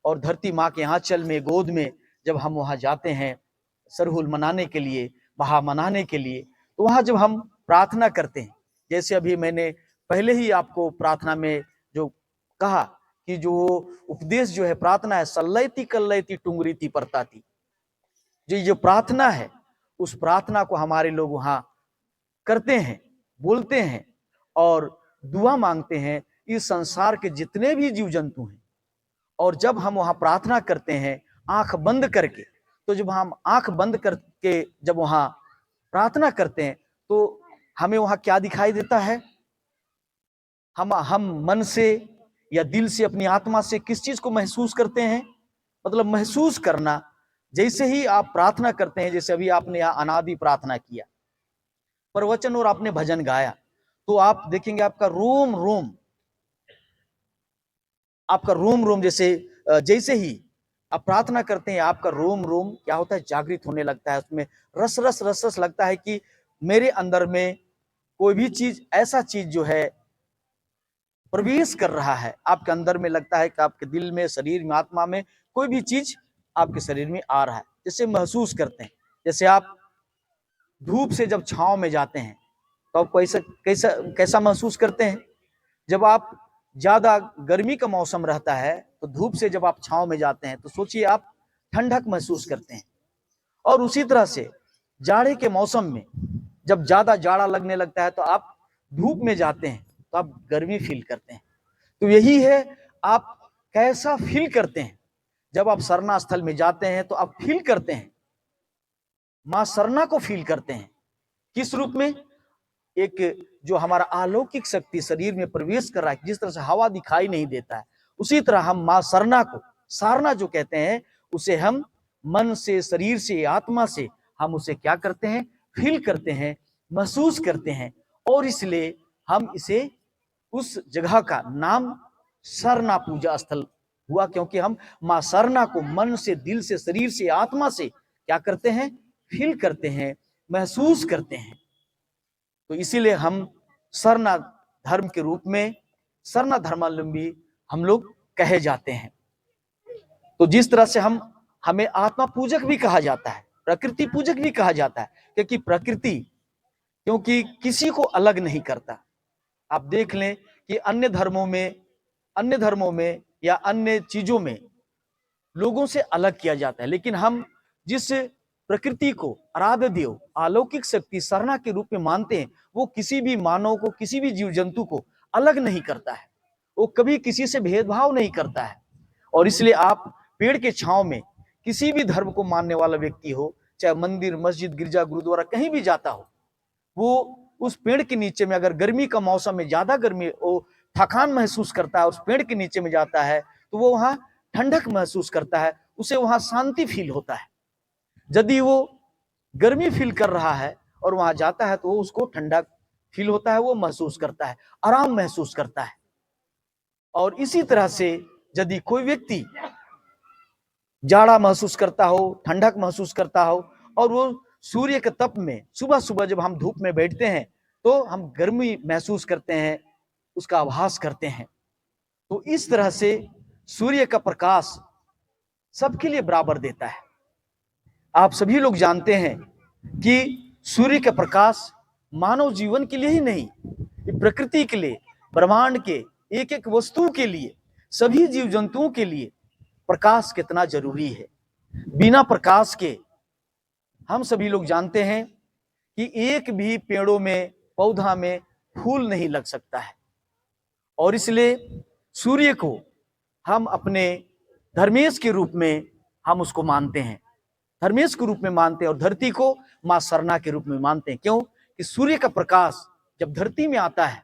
और धरती माँ के आंचल में, गोद में जब हम वहाँ जाते हैं सरहुल मनाने के लिए, बहा मनाने के लिए, तो वहाँ जब हम प्रार्थना करते हैं, जैसे अभी मैंने पहले ही आपको प्रार्थना में जो कहा कि जो उपदेश जो है, प्रार्थना है, सल्लैती कल्लैती टुंगरीती परताती, जो प्रार्थना है, उस प्रार्थना को हमारे लोग वहां करते हैं, बोलते हैं और दुआ मांगते हैं इस संसार के जितने भी जीव जंतु हैं। और जब हम वहां प्रार्थना करते हैं आंख बंद करके, तो जब हम आंख बंद करके जब वहां प्रार्थना करते हैं तो हमें वहां क्या दिखाई देता है? हम मन से या दिल से, अपनी आत्मा से किस चीज को महसूस करते हैं? मतलब महसूस करना, जैसे ही आप प्रार्थना करते हैं, जैसे अभी आपने यहाँ अनादि प्रार्थना किया, प्रवचन और आपने भजन गाया, तो आप देखेंगे आपका रोम रोम, आपका रोम रोम जैसे ही आप प्रार्थना करते हैं, आपका रोम रोम क्या होता है? जागृत होने लगता है। उसमें रस रस रस रस लगता है कि मेरे अंदर में कोई भी चीज, ऐसा चीज जो है प्रवेश कर रहा है आपके अंदर में। लगता है कि आपके दिल में, शरीर में, आत्मा में कोई भी चीज आपके शरीर में आ रहा है, जैसे महसूस करते हैं। जैसे आप धूप से जब छांव में जाते हैं तो आप कैसा महसूस करते हैं? जब आप ज्यादा गर्मी का मौसम रहता है तो धूप से जब आप छांव में जाते हैं तो सोचिए आप ठंडक महसूस करते हैं। और उसी तरह से जाड़े के मौसम में जब ज्यादा जाड़ा लगने लगता है तो आप धूप में जाते हैं तो आप गर्मी फील करते हैं। तो यही है, आप कैसा फील करते हैं जब आप सरना स्थल में जाते हैं, तो आप फील करते हैं, मां सरना को फील करते हैं। किस रूप में? एक जो हमारा अलौकिक शक्ति शरीर में प्रवेश कर रहा है, जिस तरह से हवा दिखाई नहीं देता है, उसी तरह हम मां सरना को, सारना जो कहते हैं, उसे हम मन से, शरीर से, आत्मा से हम उसे क्या करते हैं? फील करते हैं, महसूस करते हैं। और इसलिए हम इसे, उस जगह का नाम सरना पूजा स्थल हुआ, क्योंकि हम मां सरना को मन से, दिल से, शरीर से, आत्मा से क्या करते हैं? फील करते हैं, महसूस करते हैं। तो इसीलिए हम सरना धर्म के रूप में, सरना धर्मावलंबी हम लोग कहे जाते हैं। तो जिस तरह से हमें आत्मा पूजक भी कहा जाता है, प्रकृति पूजक भी कहा जाता है, क्योंकि प्रकृति क्योंकि किसी को अलग नहीं करता। आप देख लें कि अन्य धर्मों में या अन्य चीजों में लोगों से अलग किया जाता है, लेकिन हम जिस प्रकृति को आराध्य देव, अलौकिक शक्ति सरना के रूप में मानते हैं, वो किसी भी मानव को, किसी भी जीव जंतु को अलग नहीं करता है, वो कभी किसी से भेदभाव नहीं करता है। और इसलिए आप पेड़ के छांव में किसी भी धर्म को मानने वाला व्यक्ति हो, चाहे मंदिर, मस्जिद, गिरजा, गुरुद्वारा कहीं भी जाता हो, वो उस पेड़ के नीचे में, अगर गर्मी का मौसम में ज्यादा गर्मी, वो थकान महसूस करता है, उस पेड़ के नीचे में जाता है, तो वो वहां ठंडक महसूस करता है, उसे वहां शांति फील होता है। यदि वो गर्मी फील कर रहा है और वहां जाता है, तो उसको ठंडक फील होता है, वो महसूस करता है, आराम महसूस करता है। और इसी तरह से यदि कोई व्यक्ति जाड़ा महसूस करता हो, ठंडक महसूस करता हो, और वो सूर्य के तप में सुबह सुबह जब हम धूप में बैठते हैं, तो हम गर्मी महसूस करते हैं, उसका आभास करते हैं। तो इस तरह से सूर्य का प्रकाश सबके लिए बराबर देता है। आप सभी लोग जानते हैं कि सूर्य का प्रकाश मानव जीवन के लिए ही नहीं, प्रकृति के लिए, ब्रह्मांड के एक एक वस्तु के लिए, सभी जीव जंतुओं के लिए प्रकाश कितना जरूरी है। बिना प्रकाश के हम सभी लोग जानते हैं कि एक भी पेड़ों में, पौधा में फूल नहीं लग सकता है। और इसलिए सूर्य को हम अपने धर्मेश के रूप में हम उसको मानते हैं, धर्मेश के रूप में मानते हैं, और धरती को मां सरना के रूप में मानते हैं। क्यों? कि सूर्य का प्रकाश जब धरती में आता है,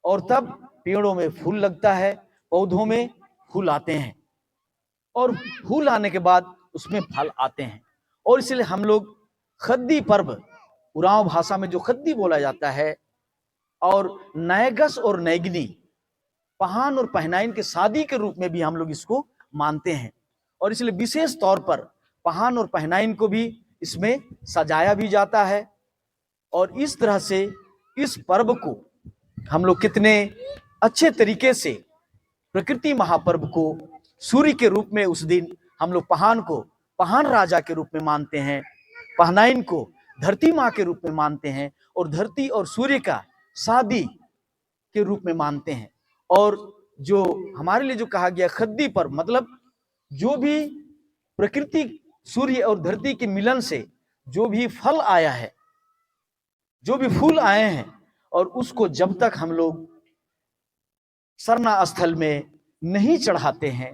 और तब पेड़ों में फूल लगता है, पौधों में फूल आते हैं, और फूल आने के बाद उसमें फल आते हैं। और इसलिए हम लोग खद्दी पर्व, उरांव भाषा में जो खद्दी बोला जाता है, और नैगस और नैगनी, पहान और पहनाइन के शादी के रूप में भी हम लोग इसको मानते हैं। और इसलिए विशेष तौर पर पहान और पहनाइन को भी इसमें सजाया भी जाता है। और इस तरह से इस पर्व को हम लोग कितने अच्छे तरीके से, प्रकृति महापर्व को सूर्य के रूप में उस दिन हम लोग पहान को पहान राजा के रूप में मानते हैं, पहनाइन को धरती माँ के रूप में मानते हैं, और धरती और सूर्य का शादी के रूप में मानते हैं। और जो हमारे लिए जो कहा गया खद्दी पर्व, मतलब जो भी प्रकृति, सूर्य और धरती के मिलन से जो भी फल आया है, जो भी फूल आए हैं, और उसको जब तक हम लोग सरना स्थल में नहीं चढ़ाते हैं,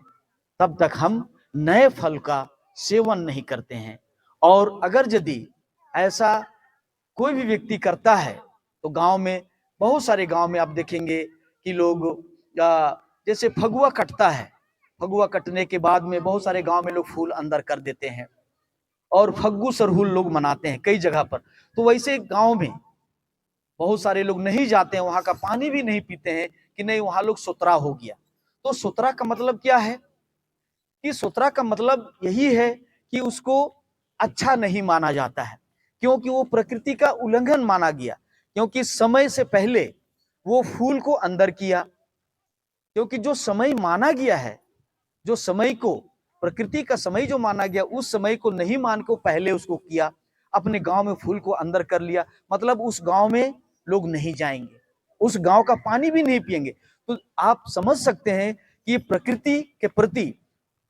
तब तक हम नए फल का सेवन नहीं करते हैं। और अगर यदि ऐसा कोई भी व्यक्ति करता है, तो गांव में, बहुत सारे गांव में आप देखेंगे कि लोग जैसे फगुआ कटता है, फगुआ कटने के बाद में बहुत सारे गांव में लोग फूल अंदर कर देते हैं, और फग्गू सरहुल लोग मनाते हैं कई जगह पर। तो वैसे गांव में बहुत सारे लोग नहीं जाते हैं, वहां का पानी भी नहीं पीते हैं, कि नहीं वहां लोग सोतरा हो गया। तो सोतरा का मतलब क्या है? कि सोतरा का मतलब यही है कि उसको अच्छा नहीं माना जाता है, क्योंकि वो प्रकृति का उल्लंघन माना गया, क्योंकि समय से पहले वो फूल को अंदर किया। क्योंकि जो समय माना गया है, जो समय को, प्रकृति का समय जो माना गया, उस समय को नहीं मान को पहले उसको किया, अपने गांव में फूल को अंदर कर लिया, मतलब उस गांव में लोग नहीं जाएंगे, उस गांव का पानी भी नहीं पिएंगे। तो आप समझ सकते हैं कि प्रकृति के प्रति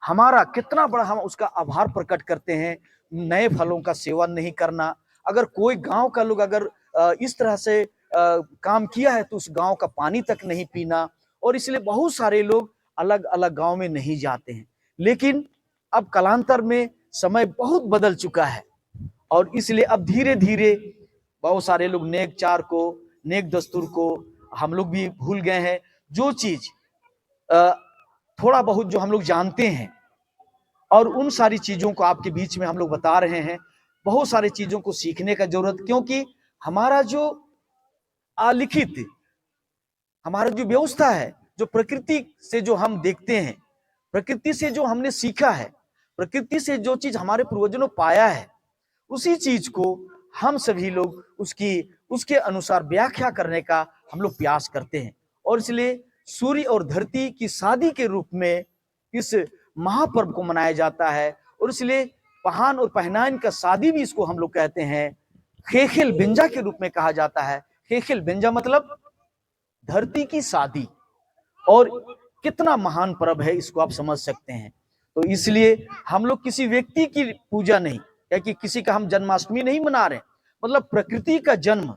हमारा कितना बड़ा, हम उसका आभार प्रकट करते हैं। नए फलों का सेवन नहीं करना। अगर कोई गांव का लोग अगर इस तरह से काम किया है तो उस गांव का पानी तक नहीं पीना, और इसलिए बहुत सारे लोग अलग अलग गांव में नहीं जाते हैं। लेकिन अब कालांतर में समय बहुत बदल चुका है, और इसलिए अब धीरे धीरे बहुत सारे लोग नेक चार को, नेक दस्तूर को हम लोग भी भूल गए हैं। जो चीज थोड़ा बहुत जो हम लोग जानते हैं, और उन सारी चीजों को आपके बीच में हम लोग बता रहे हैं। बहुत सारी चीजों को सीखने का जरूरत, क्योंकि हमारा जो अलिखित, हमारा जो व्यवस्था है, जो प्रकृति से जो हम देखते हैं, प्रकृति से जो हमने सीखा है, प्रकृति से जो चीज हमारे पूर्वजों ने पाया है, उसी चीज को हम सभी लोग उसके अनुसार व्याख्या करने का हम लोग प्रयास करते हैं। और इसलिए सूर्य और धरती की शादी के रूप में इस महापर्व को मनाया जाता है। और इसलिए पहान और पहनान का शादी भी इसको हम लोग कहते हैं। खेखेल बेंजा के रूप में कहा जाता है। खेखेल बेंजा मतलब धरती की शादी, और कितना महान पर्व है इसको आप समझ सकते हैं। तो इसलिए हम लोग किसी व्यक्ति की पूजा नहीं, या कि किसी का हम जन्माष्टमी नहीं मना रहे, मतलब प्रकृति का जन्म,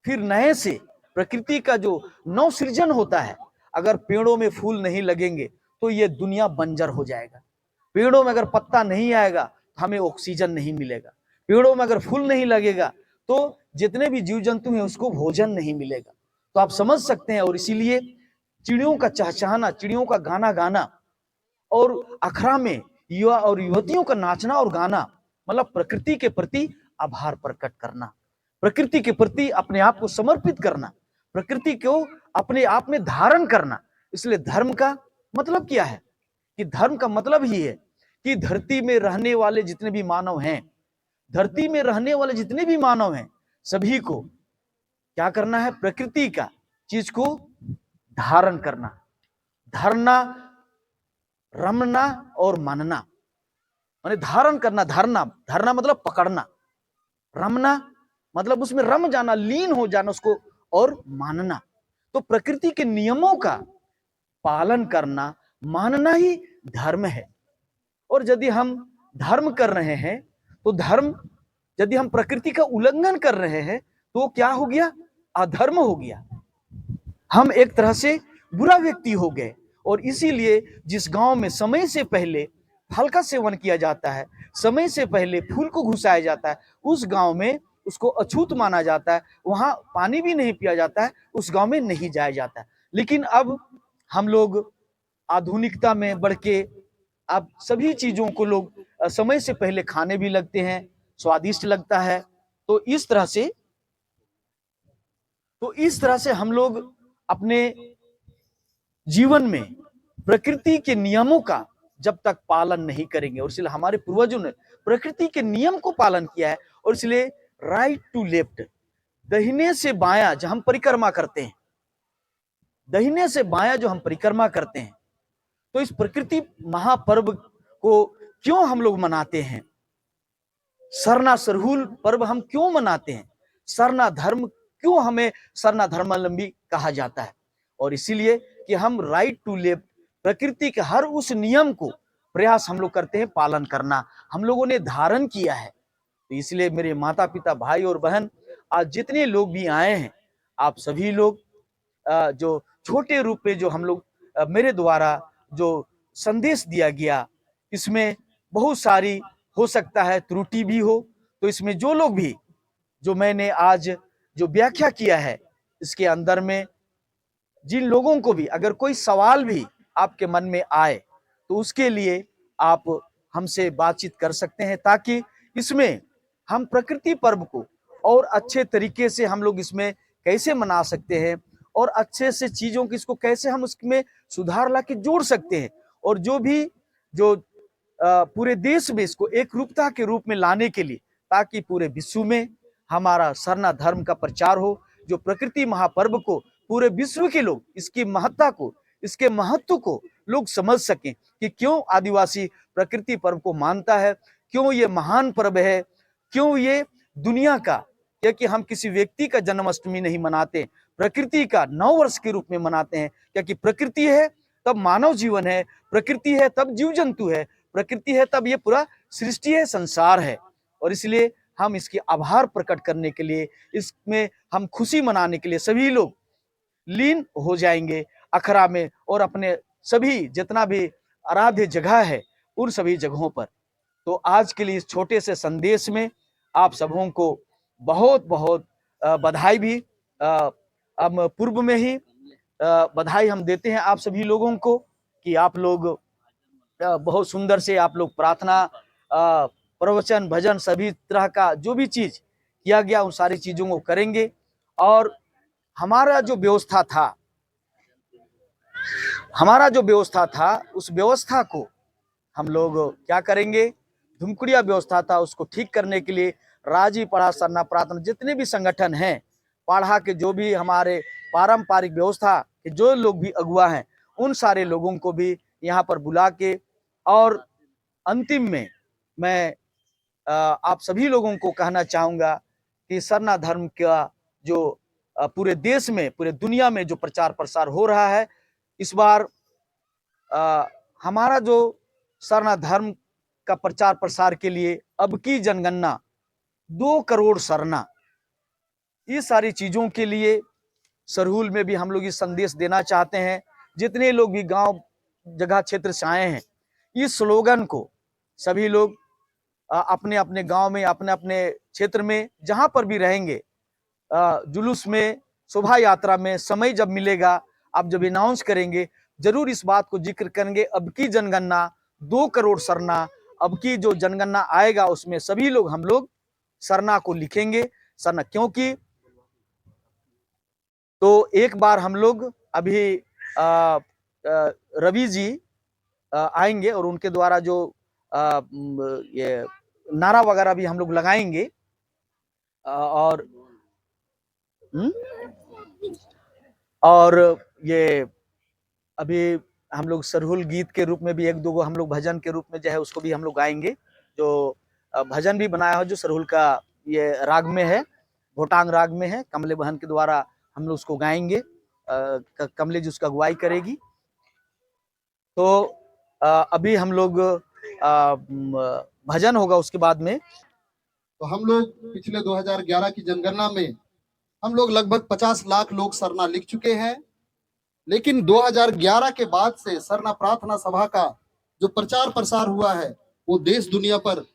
फिर नए से प्रकृति का जो नव सृजन होता है। अगर पेड़ों में फूल नहीं लगेंगे तो ये दुनिया बंजर हो जाएगा। पेड़ों में अगर पत्ता नहीं आएगा तो हमें ऑक्सीजन नहीं मिलेगा। पेड़ों में अगर फूल नहीं लगेगा तो जितने भी जीव जंतु हैं उसको भोजन नहीं मिलेगा। तो आप समझ सकते हैं। और इसीलिए चिड़ियों का चहचहाना, चिड़ियों का गाना गाना, और अखड़ा में युवा और युवतियों का नाचना और गाना, मतलब प्रकृति के प्रति आभार प्रकट करना, प्रकृति के प्रति अपने आप को समर्पित करना, प्रकृति को अपने आप में धारण करना। इसलिए धर्म का मतलब क्या है? कि धर्म का मतलब ही है कि धरती में रहने वाले जितने भी मानव हैं, धरती में रहने वाले जितने भी मानव हैं, सभी को क्या करना है? प्रकृति का चीज को धारण करना, धरना, रमना और मानना, माने धारण करना। धरना, धरना मतलब पकड़ना, रमना मतलब उसमें रम जाना, लीन हो जाना उसको, और मानना। तो प्रकृति के नियमों का पालन करना, मानना ही धर्म है। और यदि हम धर्म कर रहे हैं तो धर्म, यदि हम प्रकृति का उल्लंघन कर रहे हैं तो क्या हो गया? अधर्म हो गया। हम एक तरह से बुरा व्यक्ति हो गए। और इसीलिए जिस गांव में समय से पहले फल का सेवन किया जाता है, समय से पहले फूल को घुसाया जाता है, उस गांव में उसको अछूत माना जाता है, वहां पानी भी नहीं पिया जाता है, उस गांव में नहीं जाया जाता है। लेकिन अब हम लोग आधुनिकता में बढ़ के अब सभी चीजों को लोग समय से पहले खाने भी लगते हैं, स्वादिष्ट लगता है। तो इस तरह से हम लोग अपने जीवन में प्रकृति के नियमों का जब तक पालन नहीं करेंगे, और इसलिए हमारे पूर्वजों ने प्रकृति के नियम को पालन किया है। और इसलिए राइट टू लेफ्ट, दाहिने से बायां जो हम परिक्रमा करते हैं, दाहिने से बायां जो हम परिक्रमा करते हैं, तो इस प्रकृति महापर्व को क्यों हम लोग मनाते हैं? सरना सरहुल पर्व हम क्यों मनाते हैं? सरना धर्म क्यों हमें सरना धर्मावलंबी कहा जाता है? और इसीलिए कि हम राइट टू लेफ्ट, प्रकृति के हर उस नियम को प्रयास हम लोग करते हैं पालन करना, हम लोगों ने धारण किया है। तो इसलिए मेरे माता पिता, भाई और बहन, आज जितने लोग भी आए हैं, आप सभी लोग जो छोटे रूप में जो हम लोग मेरे द्वारा जो संदेश दिया गया, इसमें बहुत सारी हो सकता है त्रुटि भी हो। तो इसमें जो लोग भी, जो मैंने आज जो व्याख्या किया है, इसके अंदर में जिन लोगों को भी अगर कोई सवाल भी आपके मन में आए तो उसके लिए आप हमसे बातचीत कर सकते हैं, ताकि इसमें हम प्रकृति पर्व को और अच्छे तरीके से हम लोग इसमें कैसे मना सकते हैं, और अच्छे से चीजों की इसको कैसे हम उसमें सुधार ला के जोड़ सकते हैं, और जो पूरे देश में इसको एक रूपता के रूप में लाने के लिए, ताकि पूरे विश्व में हमारा सरना धर्म का प्रचार हो, जो प्रकृति महापर्व को पूरे विश्व के लोग इसकी महत्ता को, इसके महत्व को लोग समझ सकें कि क्यों आदिवासी प्रकृति पर्व को मानता है, क्यों ये महान पर्व है, क्यों ये दुनिया का, क्योंकि हम किसी व्यक्ति का जन्माष्टमी नहीं मनाते, प्रकृति का नव वर्ष के रूप में मनाते हैं। क्योंकि प्रकृति है तब मानव जीवन है, प्रकृति है तब जीव जंतु है, प्रकृति है तब ये पूरा सृष्टि है, संसार है। और इसलिए हम इसकी आभार प्रकट करने के लिए, इसमें हम खुशी मनाने के लिए सभी लोग लीन हो जाएंगे अखरा में, और अपने सभी जितना भी आराध्य जगह है उन सभी जगहों पर। तो आज के लिए इस छोटे से संदेश में आप सबों को बहुत बहुत बधाई भी हम पूर्व में ही बधाई हम देते हैं आप सभी लोगों को कि आप लोग बहुत सुंदर से आप लोग प्रार्थना, प्रवचन, भजन, सभी तरह का जो भी चीज किया गया उन सारी चीजों को करेंगे। और हमारा जो व्यवस्था था उस व्यवस्था को हम लोग क्या करेंगे, धुमकुड़िया व्यवस्था था उसको ठीक करने के लिए राजी पढ़ा सरना प्रार्थना जितने भी संगठन हैं, पाढ़ा के जो भी हमारे पारंपरिक व्यवस्था के जो लोग भी अगुआ हैं, उन सारे लोगों को भी यहाँ पर बुला के, और अंतिम में मैं आप सभी लोगों को कहना चाहूँगा कि सरना धर्म का जो पूरे देश में, पूरे दुनिया में जो प्रचार प्रसार हो रहा है, इस बार हमारा जो सरना धर्म का प्रचार प्रसार के लिए अब की जनगणना 2 करोड़ सरना, ये सारी चीजों के लिए सरहुल में भी हम लोग ये संदेश देना चाहते हैं। जितने लोग भी गांव जगह क्षेत्र से आए हैं, इस स्लोगन को सभी लोग अपने अपने गांव में, अपने अपने क्षेत्र में जहां पर भी रहेंगे, जुलूस में, शोभा यात्रा में, समय जब मिलेगा, आप जब अनाउंस करेंगे, जरूर इस बात को जिक्र करेंगे, अब की जनगणना 2 करोड़ सरना, अब की जो जनगणना आएगा उसमें सभी लोग, हम लोग सरना को लिखेंगे, सरना। क्योंकि तो एक बार हम लोग अभी रवि जी आएंगे और उनके द्वारा जो ये नारा वगैरह भी हम लोग लगाएंगे, और ये अभी हम लोग सरहुल गीत के रूप में भी 1-2 गो हम लोग भजन के रूप में जो है उसको भी हम लोग गाएंगे, जो भजन भी बनाया हो जो सरहुल का ये राग में है, भोटांग राग में है, कमले बहन के द्वारा हम लोग उसको गाएंगे, कमले जी उसका अगुवाई करेगी। तो अभी हम लोग भजन होगा उसके बाद में। तो हम लोग पिछले 2011 की जनगणना में हम लोग लगभग 50 लाख लोग सरना लिख चुके हैं, लेकिन 2011 के बाद से सरना प्रार्थना सभा का जो प्रचार प्रसार हुआ है वो देश दुनिया पर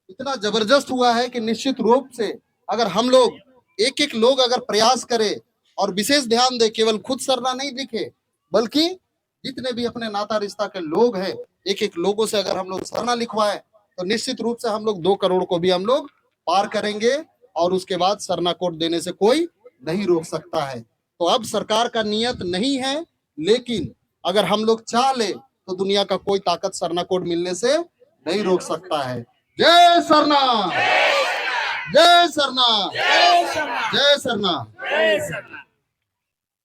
इतना जबरदस्त हुआ है कि निश्चित रूप से अगर हम लोग एक एक लोग अगर प्रयास करें और विशेष ध्यान दे, केवल खुद सरना नहीं लिखे बल्कि जितने भी अपने नाता रिश्ता के लोग हैं, एक एक लोगों से अगर हम लोग सरना लिखवाए तो निश्चित रूप से हम लोग 2 करोड़ को भी हम लोग पार करेंगे, और उसके बाद सरना कोड देने से कोई नहीं रोक सकता है। तो अब सरकार का नियत नहीं है, लेकिन अगर हम लोग चाह ले तो दुनिया का कोई ताकत सरना कोड मिलने से नहीं रोक सकता है। जय सरना, जय सरना, जय सरना, जय सरना।